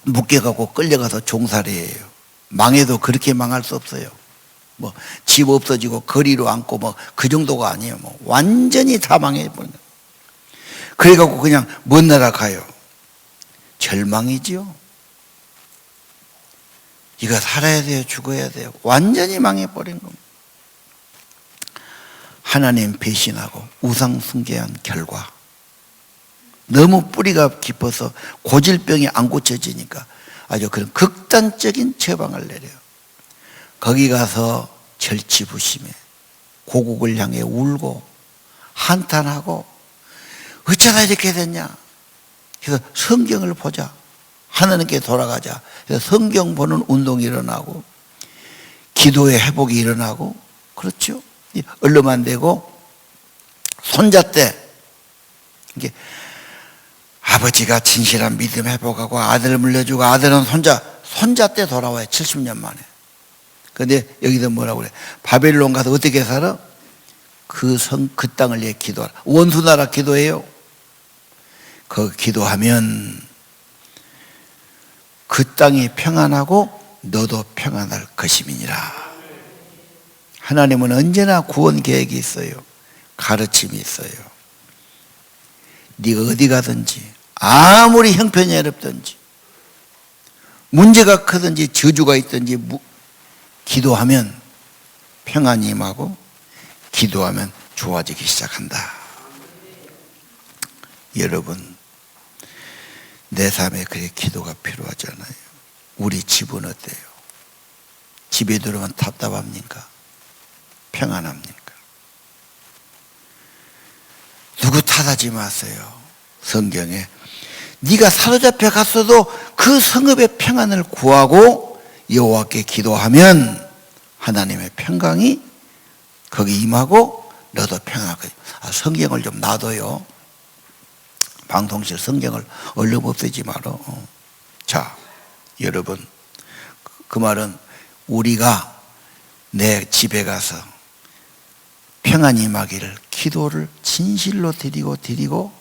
묶여갖고 끌려가서 종살이에요. 망해도 그렇게 망할 수 없어요. 뭐 집 없어지고 거리로 앉고 뭐 그 정도가 아니에요. 뭐 완전히 다 망해버린 거예요. 그래갖고 그냥 먼 나라 가요. 절망이지요. 이거 살아야 돼요, 죽어야 돼요. 완전히 망해버린 겁니다. 하나님 배신하고 우상 숭배한 결과, 너무 뿌리가 깊어서 고질병이 안 고쳐지니까 아주 그런 극단적인 처방을 내려요. 거기 가서 절치부심해 고국을 향해 울고 한탄하고 어쩌다 이렇게 됐냐. 그래서 성경을 보자. 하나님께 돌아가자. 그래서 성경 보는 운동이 일어나고 기도의 회복이 일어나고 그렇죠. 얼마 안 되고 손자 때 이게 아버지가 진실한 믿음 회복하고 아들을 물려주고 아들은 손자 때 돌아와요. 70년 만에. 근데 여기도 뭐라고 그래. 바벨론 가서 어떻게 살아? 그 땅을 위해 기도하라. 원수 나라 기도해요. 그 기도하면 그 땅이 평안하고 너도 평안할 것임이니라. 하나님은 언제나 구원 계획이 있어요. 가르침이 있어요. 네가 어디 가든지 아무리 형편이 어렵든지 문제가 크든지 저주가 있든지 기도하면 평안이 임하고 기도하면 좋아지기 시작한다. 여러분, 내 삶에 그래 기도가 필요하잖아요. 우리 집은 어때요? 집에 들어오면 답답합니까? 평안합니까? 누구 탓하지 마세요. 성경에 네가 사로잡혀 갔어도 그 성읍의 평안을 구하고 여호와께 기도하면 하나님의 평강이 거기 임하고 너도 평안할 거예요. 성경을 좀 놔둬요. 방송실 성경을 얼른 없애지 말어. 자, 여러분, 그 말은 우리가 내 집에 가서 평안이 임하기를 기도를 진실로 드리고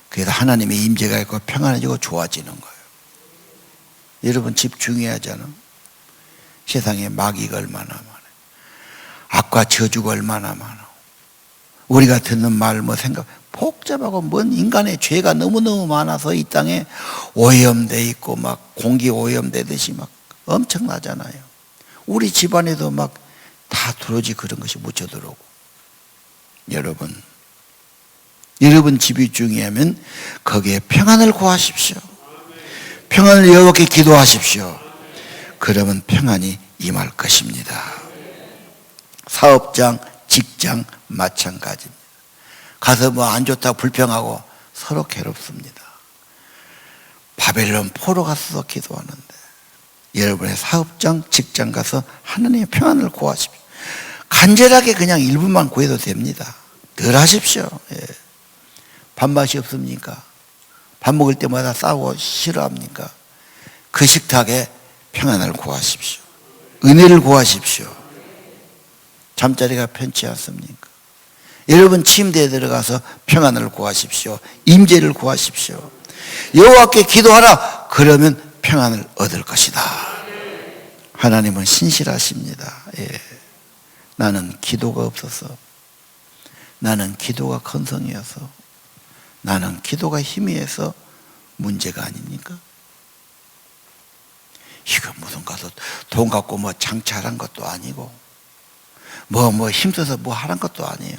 그래서 하나님의 임재가 있고 평안해지고 좋아지는 거예요. 여러분, 집 중요하잖아. 세상에 마귀가 얼마나 많아요. 악과 저주가 얼마나 많아. 우리가 듣는 말 생각 복잡하고 뭔 인간의 죄가 너무너무 많아서 이 땅에 오염돼 있고 막 공기 오염되듯이 막 엄청나잖아요. 우리 집안에도 막 다 두루지 그런 것이 묻혀 들어오고. 여러분 집이 중요하면 거기에 평안을 구하십시오. 평안을 여호와께 기도하십시오. 그러면 평안이 임할 것입니다. 사업장, 직장 마찬가지입니다. 가서 뭐 안 좋다고 불평하고 서로 괴롭습니다. 바벨론 포로 가서도 기도하는데 여러분의 사업장, 직장 가서 하나님의 평안을 구하십시오. 간절하게 그냥 1분만 구해도 됩니다. 늘 하십시오. 예. 밥맛이 없습니까? 밥 먹을 때마다 싸우고 싫어합니까? 그 식탁에 평안을 구하십시오. 은혜를 구하십시오. 잠자리가 편치 않습니까? 여러분 침대에 들어가서 평안을 구하십시오. 임재를 구하십시오. 여호와께 기도하라. 그러면 평안을 얻을 것이다. 하나님은 신실하십니다. 예. 나는 기도가 없어서, 나는 기도가 건성이어서, 나는 기도가 희미해서 문제가 아닙니까? 이거 무슨 가서 돈 갖고 뭐 장차한 것도 아니고 뭐 힘써서 뭐 하란 것도 아니에요.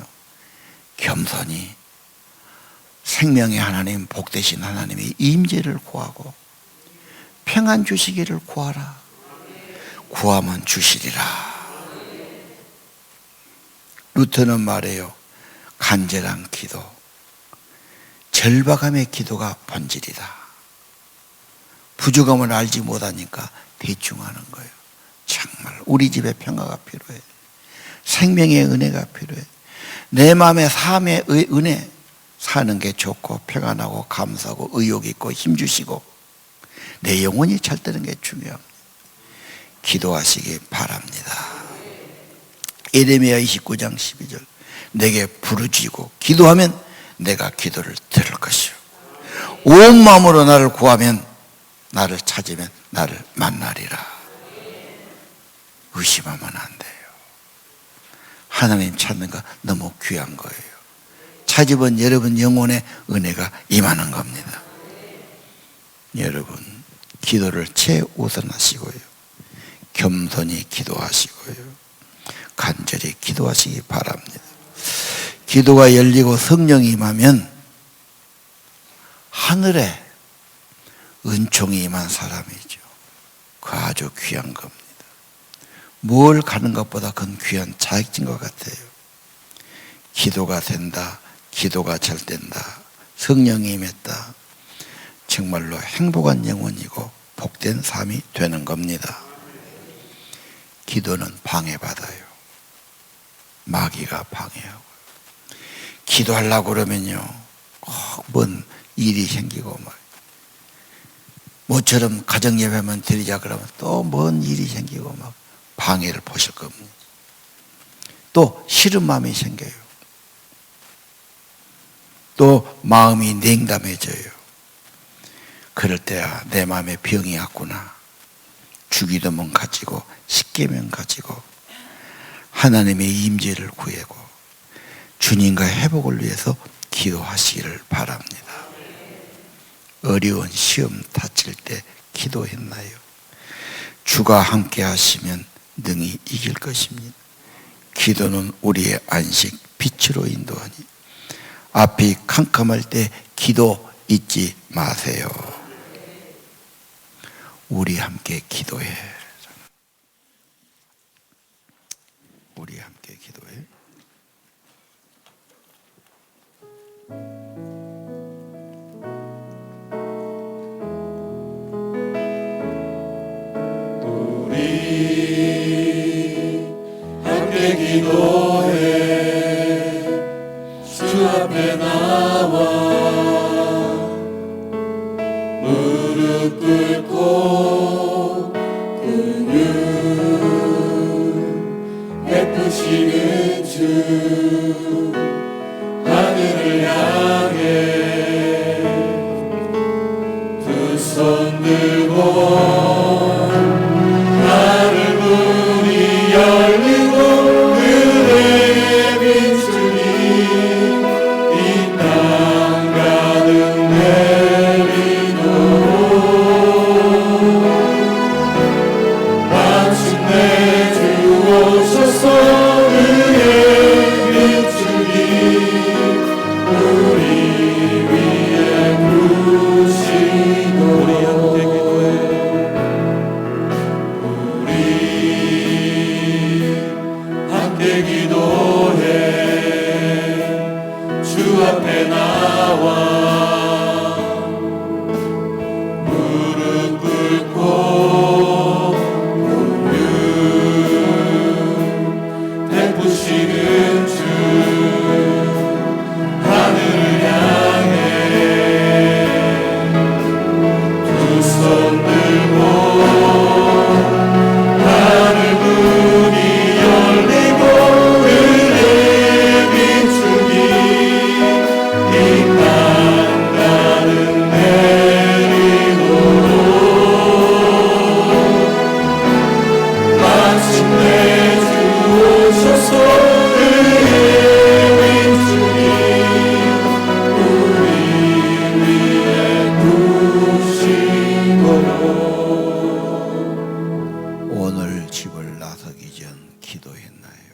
겸손히 생명의 하나님, 복되신 하나님의 임재를 구하고 평안 주시기를 구하라. 구하면 주시리라. 루터는 말해요. 간절한 기도, 절박함의 기도가 본질이다. 부족함을 알지 못하니까 대충 하는 거예요. 정말 우리 집에 평화가 필요해. 생명의 은혜가 필요해. 내 마음에 삶의 은혜, 사는 게 좋고 평안하고 감사하고 의욕 있고 힘주시고 내 영혼이 잘 되는 게 중요합니다. 기도하시기 바랍니다. 예레미야 29장 12절 내게 부르짖고 기도하면 내가 기도를 들을 것이요 온 마음으로 나를 구하면 나를 찾으면 나를 만나리라. 의심하면 안 돼요. 하나님 찾는 거 너무 귀한 거예요. 찾으면 여러분 영혼의 은혜가 임하는 겁니다. 여러분 기도를 최우선하시고요, 겸손히 기도하시고요, 간절히 기도하시기 바랍니다. 기도가 열리고 성령이 임하면 하늘에 은총이 임한 사람이죠. 그 아주 귀한 겁니다. 뭘 가는 것보다 그건 귀한 자격증 것 같아요. 기도가 된다, 기도가 잘 된다, 성령이 임했다. 정말로 행복한 영혼이고 복된 삶이 되는 겁니다. 기도는 방해받아요. 마귀가 방해하고. 기도하려고 그러면요, 뭔 일이 생기고 막. 모처럼 가정예배만 드리자 그러면 또 뭔 일이 생기고 막 방해를 보실 겁니다. 또 싫은 마음이 생겨요. 또 마음이 냉담해져요. 그럴 때야 내 마음에 병이 왔구나. 주기도문 가지고 십계명 가지고 하나님의 임재를 구하고 주님과 회복을 위해서 기도하시기를 바랍니다. 어려운 시험 다칠 때 기도했나요? 주가 함께 하시면 능히 이길 것입니다. 기도는 우리의 안식, 빛으로 인도하니 앞이 캄캄할 때 기도 잊지 마세요. 우리 함께 기도해. 우리 함께 기도해. 우리 함께 기도해. 주 앞에 나와 무릎 꿇고 긍휼 베푸시는 주 하늘을 향해 두 손 들고 나를 문이 열리고 은혜의 빛으니 이 땅 가득 내리도록 마침내 주 오셔서 은혜의 빛으니 우리 위에 부으시도록 함께 기도해. 주 앞에 나와 무릎 꿇고 긍휼 베푸시는 주 하늘을 향해 두 손 들고 하늘 문이 열리고 은혜의 빛으니 이 땅 가득 내리도록 마침내 주 오셔서 은혜의 빛으니 우리 위에 부으시도록. 오늘 집을 나서기 전 기도했나요?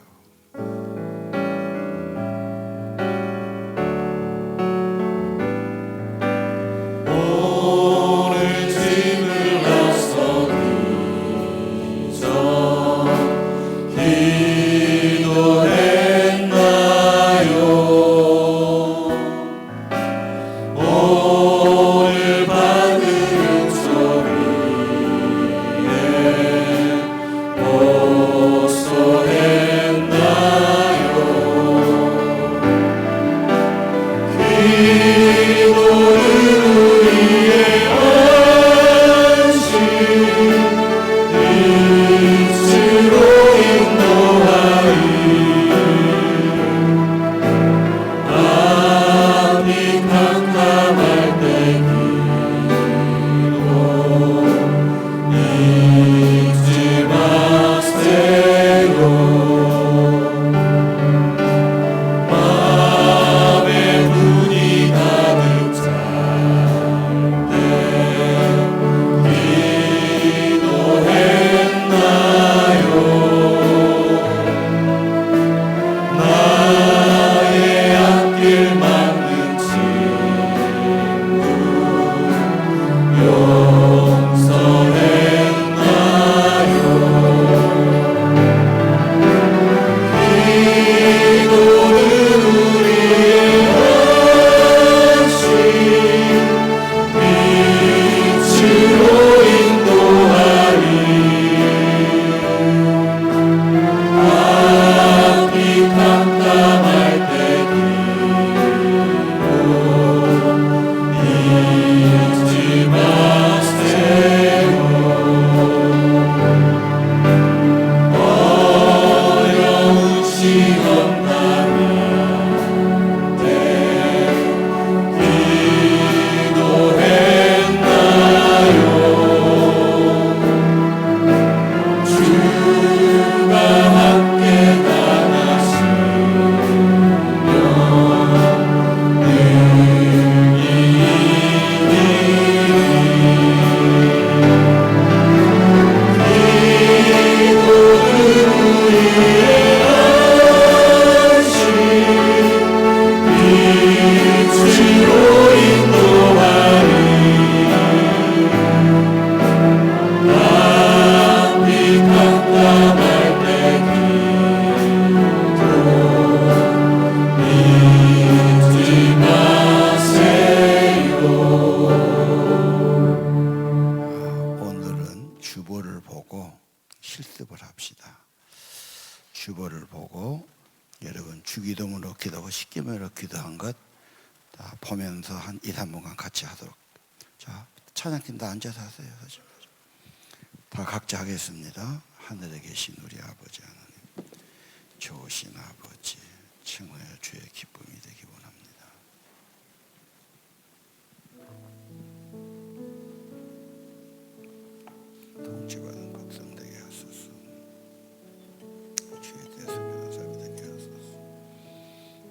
오늘 받은 은총이 호소했나요? 기도는 우리의 안식 빛으로 인도하리. 밤이 캄캄할 때 기도 잊지 마세요. 맘에 문이 가득 찰 때 기도했나요? 나의 앞길 막는 친구 용서했나요? 기도는 우리의 안식 빛으로 인도하리. 앞이 캄캄할 때 기도 잊지 마세요. 어려운 시험 당할 때 기도했나요? 주가 함께 다나시며 능히 이기리. 기도는 우리의 안식 빛으로 인도하리. 앞이 캄캄할 때 기도 잊지 마세요. 오늘은 주보를 보고 실습을 합시다. 주보를 보고 여러분 주기도문으로 기도하고 십계명으로 기도한 것 다 보면서 한 2, 3분간 같이 하도록. 자, 찬양팀 다 앉아서 하세요. 다 각자 하겠습니다. 하늘에 계신 우리 아버지 하나님, 좋으신 아버지, 청하여 주의 기쁨이 되기 원합니다. 통치받은 백성 되게 하소서. 주의 대성령을 살게 되게 하소서.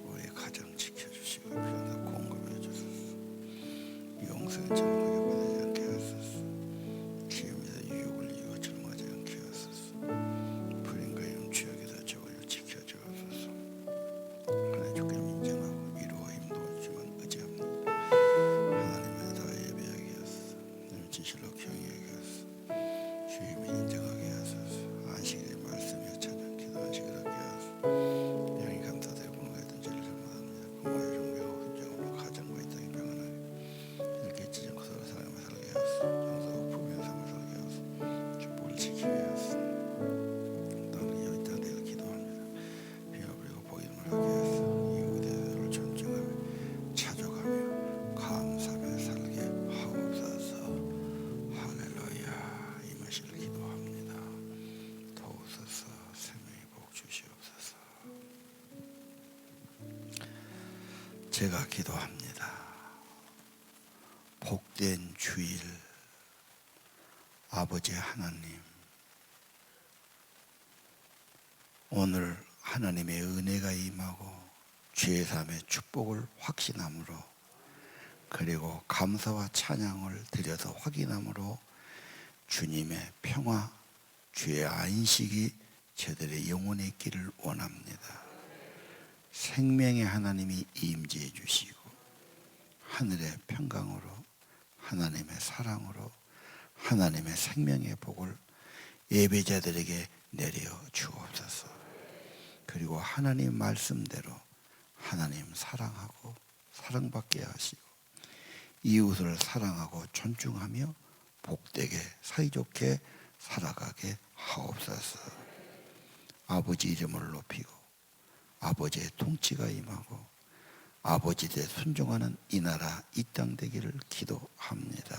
우리의 가정 지켜주시고 필요한 공급해 주소서. 영생을 젊게 보내지 않게 하소서. 기업에서 유혹을 이유고 젊어지 않게 하소서. 불인과 이름 죄악에서 저를 지켜주옵소서. 하나님 주께를 인정하고 위로와 힘도 주만 의지합니다. 하나님의 다 예배하게 하소서. 하나님 진실로 경외하게 하소서. 주님을 인정하게 하소서. 안식일의 말씀에 찬양 기도 안식을 하게 하소서. 영이 감사되고 분노했던 죄를 잘못합니다. 부모의 존경하고 흔적으로 가정과 이 땅이 평안하게 이렇게 지정 서로 사랑하며 살게 하소서. 정서고 부유한 삶을 살게 하소서. 축복을 지키게 하소서. 너는 여기 땅 내가 기도합니다. 비어버리고 보이는 말 하게 하소서. 이웃의 를 존중하며 찾아가며 감사하며 살게 하옵소서. 할렐루야. 임하시를 기도합니다. 도우소서. 생명의 복 주시옵소서. 제가 기도합니다. 복된 주일 아버지 하나님, 오늘 하나님의 은혜가 임하고 죄사함의 축복을 확신함으로, 그리고 감사와 찬양을 드려서 확인함으로 주님의 평화, 주의 안식이 저들의 영혼에 있기를 원합니다. 생명의 하나님이 임재해 주시고 하늘의 평강으로, 하나님의 사랑으로, 하나님의 생명의 복을 예배자들에게 내려 주옵소서. 그리고 하나님 말씀대로 하나님 사랑하고 사랑받게 하시고 이웃을 사랑하고 존중하며 복되게 사이좋게 살아가게 하옵소서. 아버지 이름을 높이고 아버지의 통치가 임하고 아버지에 순종하는 이 나라 이 땅 되기를 기도합니다.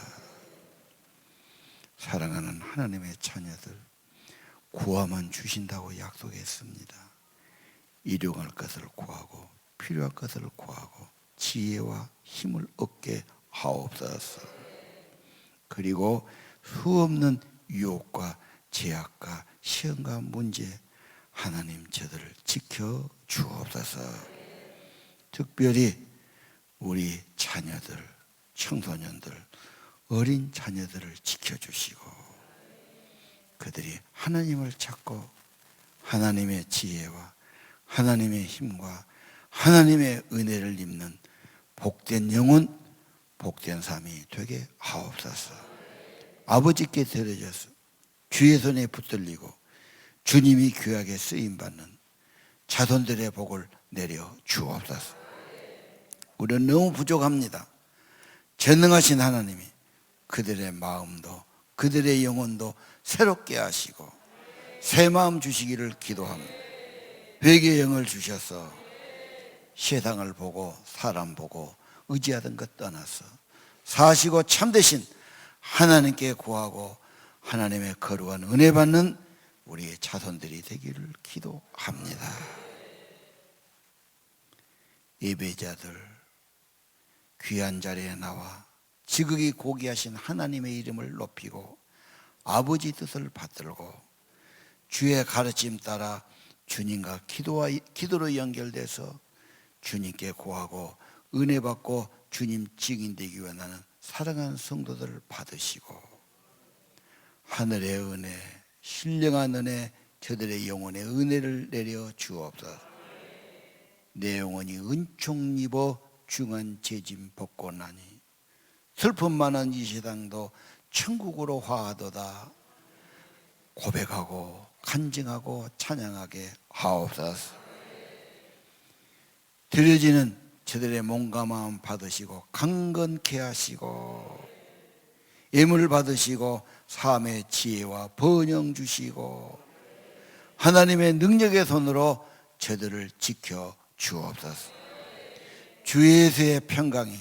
사랑하는 하나님의 자녀들, 구하면 주신다고 약속했습니다. 일용할 것을 구하고 필요할 것을 구하고 지혜와 힘을 얻게 하옵소서. 그리고 수없는 유혹과 제약과 시험과 문제 하나님 저들을 지켜 주옵소서. 특별히 우리 자녀들, 청소년들, 어린 자녀들을 지켜주시고 그들이 하나님을 찾고 하나님의 지혜와 하나님의 힘과 하나님의 은혜를 입는 복된 영혼, 복된 삶이 되게 하옵소서. 아버지께 드려져서 주의 손에 붙들리고 주님이 귀하게 쓰임받는 자손들의 복을 내려 주옵소서. 우리는 너무 부족합니다. 전능하신 하나님이 그들의 마음도 그들의 영혼도 새롭게 하시고 새 마음 주시기를 기도합니다. 회개의 영을 주셔서 세상을 보고 사람 보고 의지하던 것 떠나서 사시고 참되신 하나님께 구하고 하나님의 거룩한 은혜 받는 우리의 자손들이 되기를 기도합니다. 예배자들 귀한 자리에 나와 지극히 고귀하신 하나님의 이름을 높이고 아버지 뜻을 받들고 주의 가르침 따라 주님과 기도로 연결돼서 주님께 구하고 은혜 받고 주님 증인되기 원하는 사랑하는 성도들을 받으시고 하늘의 은혜, 신령한 은혜, 저들의 영혼의 은혜를 내려 주옵소서. 내 영혼이 은총 입어 중한 죄짐 벗고 나니 슬픔 많은 이 세상도 천국으로 화하도다 고백하고 간증하고 찬양하게 하옵소서. 드려지는 저들의 몸과 마음 받으시고 강건케 하시고 예물을 받으시고 삶의 지혜와 번영 주시고 하나님의 능력의 손으로 저들을 지켜 주옵소서. 주 예수의 평강이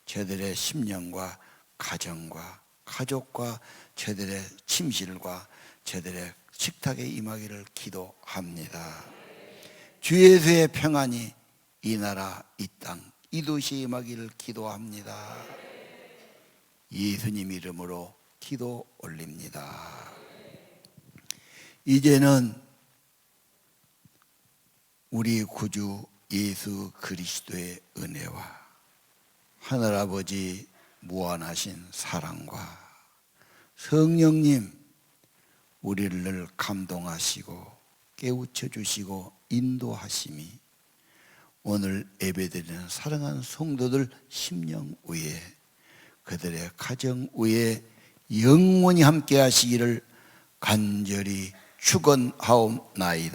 저들의 심령과 가정과 가족과 저들의 침실과 저들의 식탁에 임하기를 기도합니다. 주 예수의 평안이 이 나라 이 땅 이 도시에 임하기를 기도합니다. 예수님 이름으로 기도 올립니다. 이제는 우리 구주 예수 그리스도의 은혜와 하늘아버지 무한하신 사랑과 성령님 우리를 감동하시고 깨우쳐 주시고 인도하심이 오늘 예배드리는 사랑하는 성도들 심령 위에 그들의 가정 위에 영원히 함께 하시기를 간절히 축원하옵나이다.